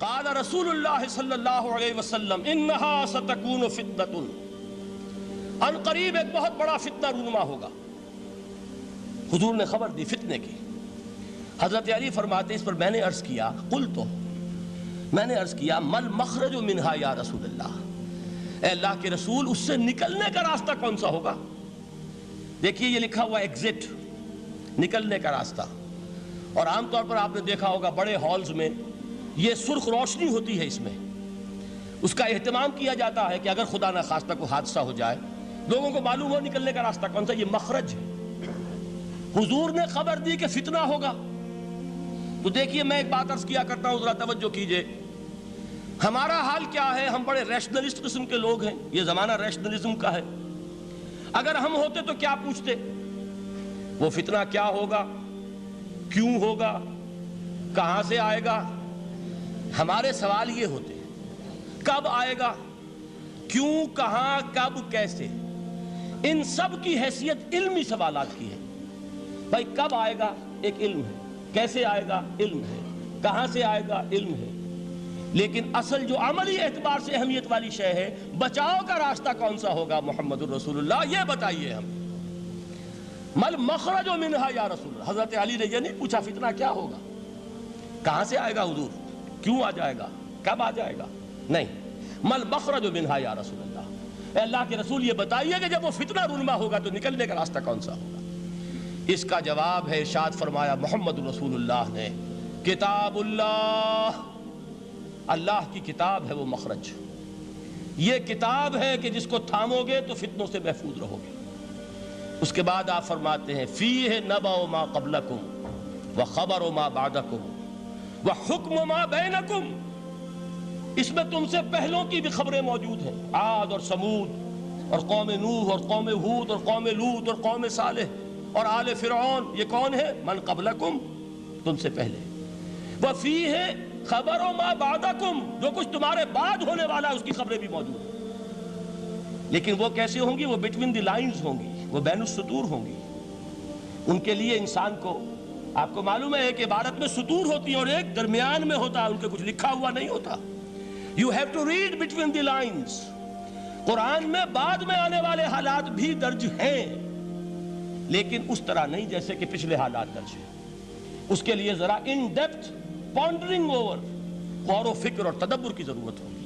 قال رسول اللہ صلی اللہ علیہ وسلم انہا ستکون فتنۃ، ان قریب ایک بہت بڑا فتنہ رونما ہوگا۔ حضور نے خبر دی فتنے کی۔ حضرت علی فرماتے اس پر میں نے عرض کیا، قلت، میں نے عرض کیا مل مخرج منہا یا رسول اللہ، اے اللہ کے رسول اس سے نکلنے کا راستہ کون سا ہوگا؟ دیکھیے یہ لکھا ہوا ایگزٹ، نکلنے کا راستہ، اور عام طور پر آپ نے دیکھا ہوگا بڑے ہالز میں یہ سرخ روشنی ہوتی ہے، اس میں اس کا اہتمام کیا جاتا ہے کہ اگر خدا نہ خواستہ کوئی حادثہ ہو جائے لوگوں کو معلوم ہو نکلنے کا راستہ کون سا، یہ مخرج ہے۔ حضور نے خبر دی کہ فتنہ ہوگا۔ تو دیکھیے میں ایک بات عرض کیا کرتا ہوں، ذرا توجہ کیجئے، ہمارا حال کیا ہے؟ ہم بڑے ریشنلسٹ قسم کے لوگ ہیں، یہ زمانہ ریشنلزم کا ہے۔ اگر ہم ہوتے تو کیا پوچھتے؟ وہ فتنہ کیا ہوگا، کیوں ہوگا، کہاں سے آئے گا؟ ہمارے سوال یہ ہوتے ہیں، کب آئے گا، کیوں، کہاں، کب، کیسے؟ ان سب کی حیثیت علمی سوالات کی ہے۔ بھائی کب آئے گا ایک علم ہے، کیسے آئے گا علم ہے، کہاں سے آئے گا علم ہے، لیکن اصل جو عملی اعتبار سے اہمیت والی شے ہے، بچاؤ کا راستہ کون سا ہوگا محمد الرسول اللہ، یہ بتائیے ہم۔ مل مخرج منہا یا رسول اللہ، حضرت علی نے یہ نہیں پوچھا فتنہ کیا ہوگا، کہاں سے آئے گا حضور، کیوں آ جائے گا، کب آ جائے گا، نہیں، مل مخرج منہا یا رسول اللہ، اے اللہ کے رسول یہ بتائیے کہ جب وہ فتنہ رونما ہوگا تو نکلنے کا راستہ کون سا ہوگا؟ اس کا جواب ہے، ارشاد فرمایا محمد رسول اللہ نے، کتاب اللہ، اللہ کی کتاب ہے وہ مخرج، یہ کتاب ہے کہ جس کو تھامو گے تو فتنوں سے محفوظ رہو گے۔ اس کے بعد آپ فرماتے ہیں فیہ نبأ ما قبلکم وخبر ما بعدکم وحکم ما بینکم، اس میں تم سے پہلوں کی بھی خبریں موجود ہیں، عاد اور سمود اور قوم نوح اور قوم ہود اور قوم لوط اور قوم صالح اور آل فرعون، یہ کون ہے؟ من قبلکم، تم سے پہلے، وفیہ خبر ما بعدکم، جو کچھ تمہارے بعد ہونے والا ہے اس کی خبریں بھی موجود ہیں، لیکن وہ کیسے ہوں گی؟ وہ بٹوین دی لائنز ہوں گی، وہ بین السطور ہوں گی۔ ان کے لیے انسان کو، آپ کو معلوم ہے کہ عبارت میں سطور ہوتی ہیں اور ایک درمیان میں ہوتا ہے، ان کے کچھ لکھا ہوا نہیں ہوتا۔ You have to read between the lines۔ قرآن میں بعد میں آنے والے حالات بھی درج ہیں، لیکن اس طرح نہیں جیسے کہ پچھلے حالات درج ہیں۔ اس کے لیے ذرا ان ڈیپتھ پونڈرنگ اوور، غور و فکر اور تدبر کی ضرورت ہوگی۔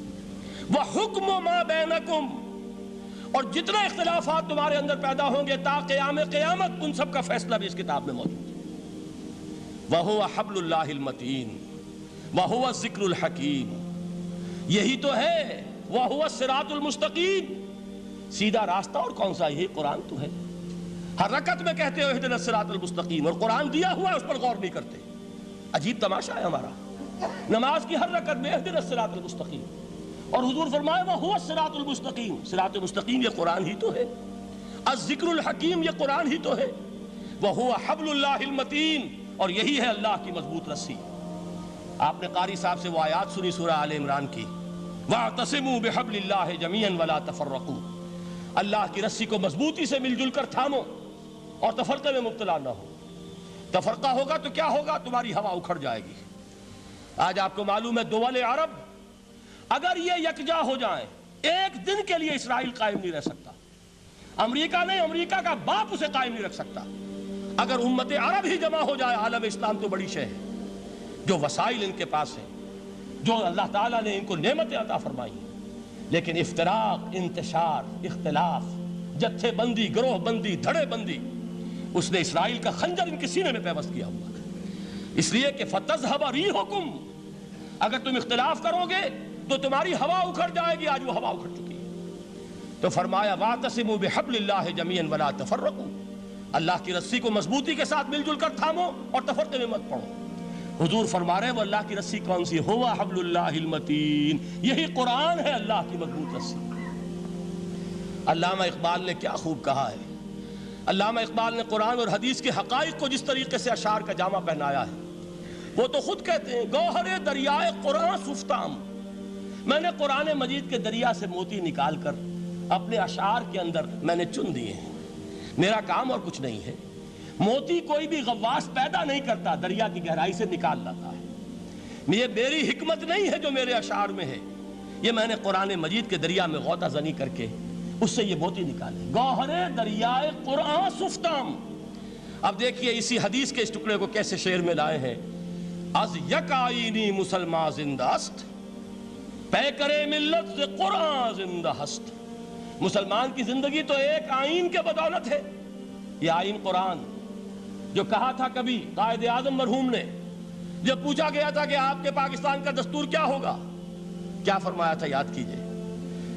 وَحُکْمُ مَا بَيْنَكُمْ، اور جتنے اختلافات تمہارے اندر پیدا ہوں گے تا قیام قیامت، ان سب کا فیصلہ بھی اس کتاب میں موجود ہے۔ وَهُوَ حَبْلُ اللَّهِ الْمَتِينُ وَهُوَ الذِّكْرُ الْحَكِيمُ، یہی تو ہے، وَهُوَ الصِّرَاطُ الْمُسْتَقِيمُ، سیدھا راستہ اور کون سا؟ یہی قرآن تو ہے۔ ہر رکعت میں کہتے ہو اہدنا الصراط المستقیم، اور قرآن دیا ہوا ہے اس پر غور نہیں کرتے۔ عجیب تماشا ہے ہمارا، نماز کی ہر رکعت میں اہدنا الصراط المستقیم، اور حضور فرمائے وَهُوَ الصراط المستقیم، صراط مستقیم یہ قرآن ہی تو ہے، الذکر الحکیم یہ قرآن ہی تو ہے، وَهُوَ حَبْلُ اللَّهِ الْمَتِينُ، اور یہی ہے اللہ کی مضبوط رسی۔ آپ نے قاری صاحب سے وہ آیات سنی سورہ آل عمران کی، وَاعْتَصِمُوا بِحَبْلِ اللَّهِ جَمِيعًا وَلَا تَفَرَّقُوا، اللہ کی رسی کو مضبوطی سے مل جل کر تھامو اور تفرقے میں مبتلا نہ ہو۔ تفرقہ ہوگا تو کیا ہوگا؟ تمہاری ہوا اکھڑ جائے گی۔ آج آپ کو معلوم ہے دول عرب اگر یہ یکجا ہو جائیں، ایک دن کے لیے اسرائیل قائم نہیں رہ سکتا، امریکہ نہیں، امریکہ کا باپ اسے قائم نہیں رکھ سکتا۔ اگر امت عرب ہی جمع ہو جائے، عالم اسلام تو بڑی شے ہے، جو وسائل ان کے پاس ہیں، جو اللہ تعالیٰ نے ان کو نعمتیں عطا فرمائی ہیں، لیکن افتراق، انتشار، اختلاف، جتھے بندی، گروہ بندی، دھڑے بندی، اس نے اسرائیل کا خنجر ان کے سینے میں پیوست کیا ہوا ہے۔ اس لیے کہ فَتَذْهَبَ رِيحُكُمْ، اگر تم اختلاف کرو گے تو تمہاری ہوا اکھڑ جائے گی، آج وہ ہوا اکھڑ چکی ہے۔ تو فرمایا وَاعْتَصِمُوا بِحَبْلِ اللَّهِ جَمِيعًا وَلَا تَفَرَّقُوا، اللہ کی رسی کو مضبوطی کے ساتھ مل جل کر تھامو اور تفرقے میں مت پڑو۔ حضور فرما رہے ہیں وہ اللہ کی رسی کون سی؟ هُوَ حَبْلُ اللَّهِ الْمَتِينُ، یہی قرآن ہے اللہ کی مضبوط رسی۔ علامہ اقبال نے کیا خوب کہا ہے، علامہ اقبال نے قرآن اور حدیث کے حقائق کو جس طریقے سے اشعار کا جامع پہنایا ہے، وہ تو خود کہتے ہیں گوہر دریائے قرآن سفتام، میں نے قرآن مجید کے دریا سے موتی نکال کر اپنے اشعار کے اندر میں نے چن دیے ہیں، میرا کام اور کچھ نہیں ہے۔ موتی کوئی بھی غواص پیدا نہیں کرتا، دریا کی گہرائی سے نکال لاتا ہے، یہ میری حکمت نہیں ہے جو میرے اشعار میں ہے، یہ میں نے قرآن مجید کے دریا میں غوطہ زنی کر کے اس سے یہ موتی نکالے، گوہر دریائے قرآن سفتام۔ اب دیکھیے اسی حدیث کے اس ٹکڑے کو کیسے شعر میں لائے ہیں۔ از یک آئینی مسلمان زندہ است، پیکرے ملت سے قرآن زندہ ہست۔ مسلمان کی زندگی تو ایک آئین کے بدولت ہے، یہ آئین قرآن، جو کہا تھا کبھی قائد اعظم مرحوم نے جب پوچھا گیا تھا کہ آپ کے پاکستان کا دستور کیا ہوگا، کیا فرمایا تھا یاد کیجئے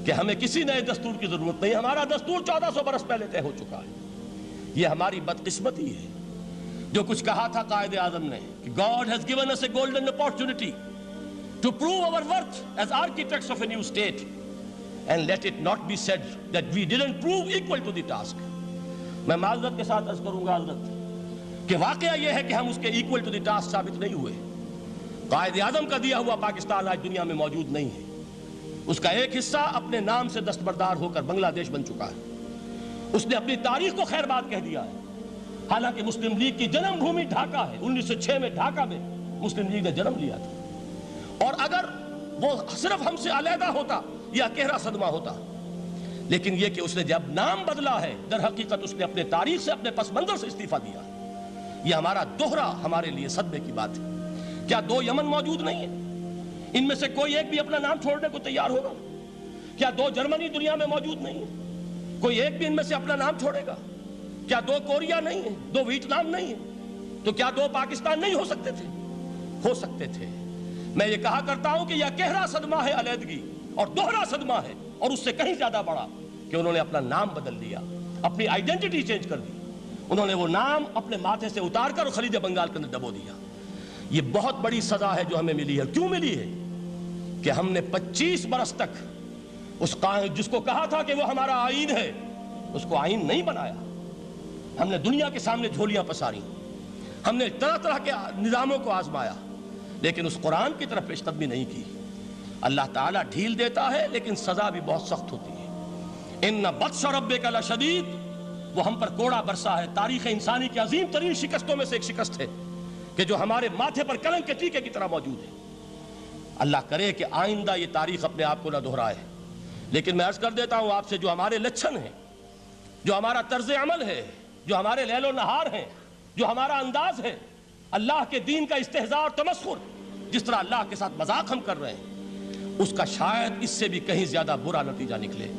کہ ہمیں کسی نئے دستور کی ضرورت نہیں، ہمارا دستور 1400 برس پہلے طے ہو چکا ہے۔ یہ ہماری بدقسمتی ہے جو کچھ کہا تھا قائد اعظم نے کہ God has given us a golden opportunity to prove our worth as architects of a new state and let it not be said that we didn't prove equal to the task۔ میں معذرت کے ساتھ عرض کروں گا حضرت کہ واقعہ یہ ہے کہ ہم اس کے equal to the task ثابت نہیں ہوئے۔ قائد اعظم کا دیا ہوا پاکستان آج دنیا میں موجود نہیں ہے، اس کا ایک حصہ اپنے نام سے دستبردار ہو کر بنگلہ دیش بن چکا ہے، اس نے اپنی تاریخ کو خیر بات کہہ دیا ہے، حالانکہ مسلم لیگ کی جنم بھومی ڈھاکہ ہے، 1906 میں ڈھاکہ میں مسلم لیگ نے جنم لیا تھا، اور اگر وہ صرف ہم سے علیحدہ ہوتا یہ اکیرا صدمہ ہوتا، لیکن یہ کہ اس نے جب نام بدلا ہے در حقیقت اس نے اپنے تاریخ سے اپنے پس منظر سے استعفیٰ دیا ہے۔ یہ ہمارا دوہرا ہمارے لیے صدمے کی بات ہے۔ کیا 2 یمن موجود نہیں ہیں؟ ان میں سے کوئی ایک بھی اپنا نام چھوڑنے کو تیار ہوگا؟ کیا 2 جرمنی دنیا میں موجود نہیں ہیں؟ کوئی ایک بھی ان میں سے اپنا نام چھوڑے گا؟ کیا 2 کوریا نہیں ہیں؟ 2 ویتنام نہیں ہیں؟ تو کیا 2 پاکستان نہیں ہو سکتے تھے؟ ہو سکتے تھے۔ میں یہ کہا کرتا ہوں کہ یہ گہرا صدمہ ہے علیحدگی، اور دوہرا صدمہ ہے، اور اس سے کہیں زیادہ بڑا کہ انہوں نے اپنا نام بدل دیا، اپنی آئیڈینٹی چینج کر دی، انہوں نے وہ نام اپنے ماتھے سے اتار کر خلیج بنگال کے اندر دبو دیا۔ یہ بہت بڑی سزا ہے جو ہمیں ملی ہے۔ کیوں ملی ہے؟ کہ ہم نے 25 برس تک اس قائد جس کو کہا تھا کہ وہ ہمارا آئین ہے، اس کو آئین نہیں بنایا۔ ہم نے دنیا کے سامنے جھولیاں پساری، ہم نے طرح طرح کے نظاموں کو آزمایا، لیکن اس قرآن کی طرف پیش قدمی نہیں کی۔ اللہ تعالیٰ ڈھیل دیتا ہے لیکن سزا بھی بہت سخت ہوتی ہے۔ ان بطش ربک لشدید، وہ ہم پر کوڑا برسا ہے۔ تاریخ انسانی کی عظیم ترین شکستوں میں سے ایک شکست ہے کہ جو ہمارے ماتھے پر کلنک کے ٹیکے کی طرح موجود ہے۔ اللہ کرے کہ آئندہ یہ تاریخ اپنے آپ کو نہ دہرائے، لیکن میں عرض کر دیتا ہوں آپ سے، جو ہمارے لچھن ہیں، جو ہمارا طرز عمل ہے، جو ہمارے لیل و نہار ہیں، جو ہمارا انداز ہے، اللہ کے دین کا استہزاء اور تمسخر، جس طرح اللہ کے ساتھ مذاق ہم کر رہے ہیں، اس کا شاید اس سے بھی کہیں زیادہ برا نتیجہ نکلے۔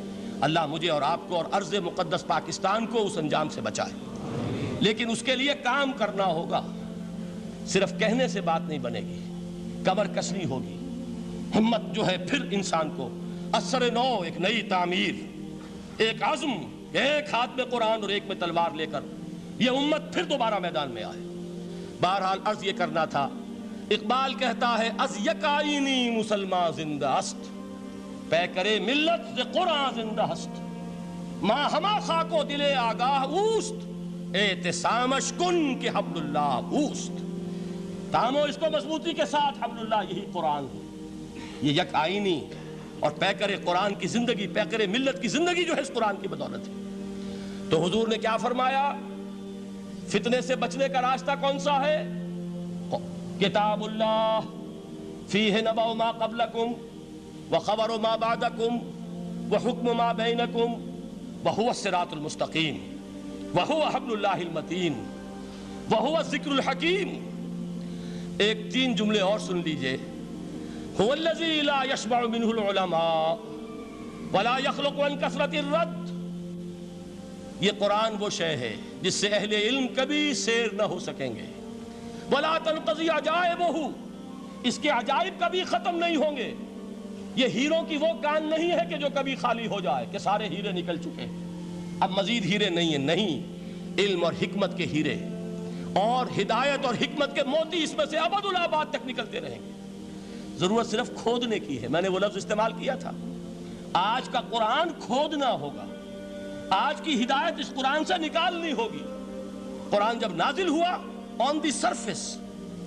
اللہ مجھے اور آپ کو اور ارض مقدس پاکستان کو اس انجام سے بچائے، لیکن اس کے لیے کام کرنا ہوگا۔ صرف کہنے سے بات نہیں بنے گی، کمر کسنی ہوگی، ہمت جو ہے پھر انسان کو اثر نو، ایک نئی تعمیر، ایک عزم، ایک ہاتھ میں قرآن اور ایک میں تلوار لے کر یہ امت پھر دوبارہ میدان میں آئے۔ بہرحال عرض یہ کرنا تھا، اقبال کہتا ہے از یک آئینی مسلمان زندہ است، پیکرے ملت سے قرآن زندہ ہست، ماں ہما خاک و دل آگاہ اوست، اعتصامش کن کہ حبل اللہ اوست۔ تامو اس کو مضبوطی کے ساتھ، حبل اللہ یہی قرآن ہے۔ یہ یک آئینی اور پیکر قرآن کی زندگی، پیکر ملت کی زندگی جو ہے اس قرآن کی بدولت ہے۔ تو حضور نے کیا فرمایا؟ فتنے سے بچنے کا راستہ کون سا ہے؟ کتاب اللہ فیہ نبأ ما قبلکم وخبر ما بعدکم وحکم ما بینکم وہو الصراط المستقیم وہو حبل اللہ المتین وہو الذکر الحکیم۔ ایک 3 جملے اور سن لیجئے۔ هو الذی لا یشبع منہ العلماء ولا یخلق عن کثرت الرد۔ یہ قرآن وہ شے ہے جس سے اہل علم کبھی سیر نہ ہو سکیں گے۔ ولا تنقضی عجائبہ، اس کے عجائب کبھی ختم نہیں ہوں گے۔ یہ ہیروں کی وہ کان نہیں ہے کہ جو کبھی خالی ہو جائے کہ سارے ہیرے نکل چکے، اب مزید ہیرے نہیں ہیں، نہیں، علم اور حکمت کے ہیرے اور ہدایت اور حکمت کے موتی اس میں سے ابد الآباد تک نکلتے رہیں گے۔ ضرورت صرف کھودنے کی ہے۔ میں نے وہ لفظ استعمال کیا تھا، آج کا قرآن کھودنا ہوگا، آج کی ہدایت اس قرآن سے نکالنی ہوگی۔ قرآن جب نازل ہوا آن دی سرفیس،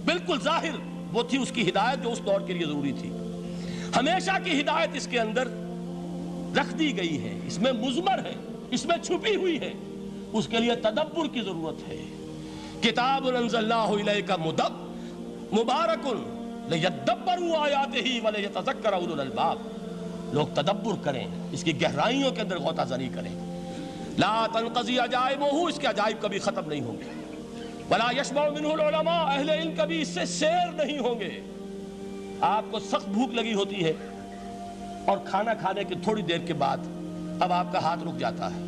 بالکل ظاہر وہ تھی اس کی ہدایت جو اس دور کے لیے ضروری تھی۔ ہمیشہ کی ہدایت اس کے اندر رکھ دی گئی ہے، اس میں مضمر ہے، اس میں چھپی ہوئی ہے، اس کے لیے تدبر کی ضرورت ہے۔ کتاب انزلناہ الیک مبارک لِيَدَّبَّرُوا آیَاتِهِ وَلِيَتَذَكَّرَ أُولُو الْأَلْبَابِ، لوگ تدبر کریں، اس کی گہرائیوں کے اندر غوطہ زنی کریں۔ لا تنقضی عجائبہ، اس کے عجائب کبھی ختم نہیں ہوں گے۔ ولا یشبع منہ العلماء، اہل علم کبھی اس سے سیر نہیں ہوں گے۔ آپ کو سخت بھوک لگی ہوتی ہے اور کھانا کھانے کے تھوڑی دیر کے بعد اب آپ کا ہاتھ رک جاتا ہے،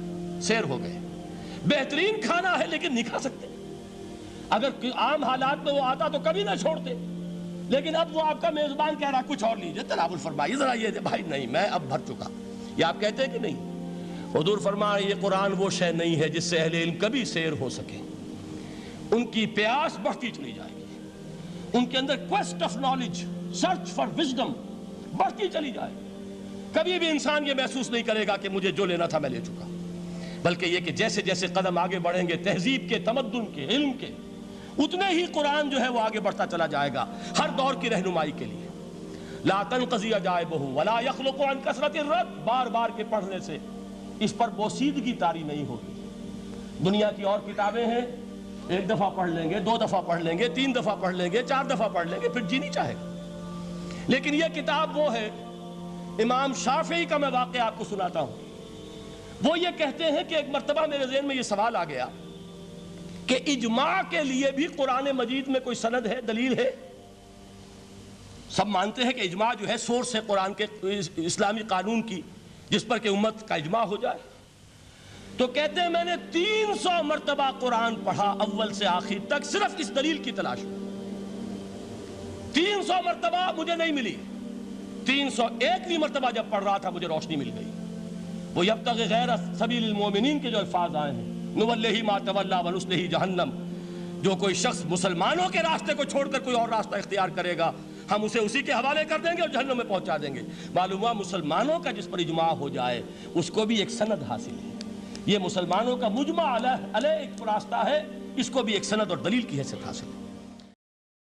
سیر ہو گئے، بہترین کھانا ہے لیکن نہیں کھا سکتے۔ اگر عام حالات میں وہ آتا تو کبھی نہ چھوڑتے، لیکن اب وہ آپ کا میزبان کہہ رہا کچھ اور لیجئے، تناول فرمائیے ذرا یہ دے، بھائی نہیں میں اب بھر چکا، یہ آپ کہتے ہیں کہ نہیں؟ حضور فرمائے یہ قرآن وہ شے نہیں ہے جس سے اہل علم کبھی سیر ہو سکے، ان کی پیاس بڑھتی چلی جائے گی، ان کے اندر quest of knowledge, search for wisdom بڑھتی چلی جائے گی۔ کبھی بھی انسان یہ محسوس نہیں کرے گا کہ مجھے جو لینا تھا میں لے چکا، بلکہ یہ کہ جیسے جیسے قدم آگے بڑھیں گے تہذیب کے، تمدن کے، علم کے، اتنے ہی قرآن جو ہے وہ آگے بڑھتا چلا جائے گا ہر دور کی رہنمائی کے لیے۔ لا تنقضی عجائبہ ولا یخلق عن کثرت الرد، بار بار کے پڑھنے سے اس پر بوسیدگی طاری نہیں ہوگی۔ دنیا کی اور کتابیں ہیں، ایک دفعہ پڑھ لیں گے، دو دفعہ پڑھ لیں گے، تین دفعہ پڑھ لیں گے، چار دفعہ پڑھ لیں گے، پھر جی نہیں چاہے گا۔ لیکن یہ کتاب وہ ہے، امام شافعی کا میں واقعہ آپ کو سناتا ہوں۔ وہ یہ کہتے ہیں کہ ایک مرتبہ میرے ذہن میں یہ سوال آ گیا کہ اجماع کے لیے بھی قرآن مجید میں کوئی سند ہے، دلیل ہے؟ سب مانتے ہیں کہ اجماع جو ہے سورس ہے قرآن کے اسلامی قانون کی، جس پر کہ امت کا اجماع ہو جائے۔ تو کہتے ہیں میں نے 300 مرتبہ قرآن پڑھا اول سے آخر تک، صرف اس دلیل کی تلاش میں۔ 300 مرتبہ مجھے نہیں ملی، 301ویں مرتبہ جب پڑھ رہا تھا مجھے روشنی مل گئی۔ وہ یبتغی غیر سبیل المومنین کے جو الفاظ آئے ہیں، نولہ ما تولی ونصلہ جہنم، جو کوئی شخص مسلمانوں کے راستے کو چھوڑ کر کوئی اور راستہ اختیار کرے گا ہم اسے اسی کے حوالے کر دیں گے اور جہنم میں پہنچا دیں گے۔ معلوم ہوا مسلمانوں کا جس پر اجماع ہو جائے اس کو بھی ایک سند حاصل ہے، یہ مسلمانوں کا مجمع علیہ ایک راستہ ہے، اس کو بھی ایک سند اور دلیل کی حیثیت حاصل ہے۔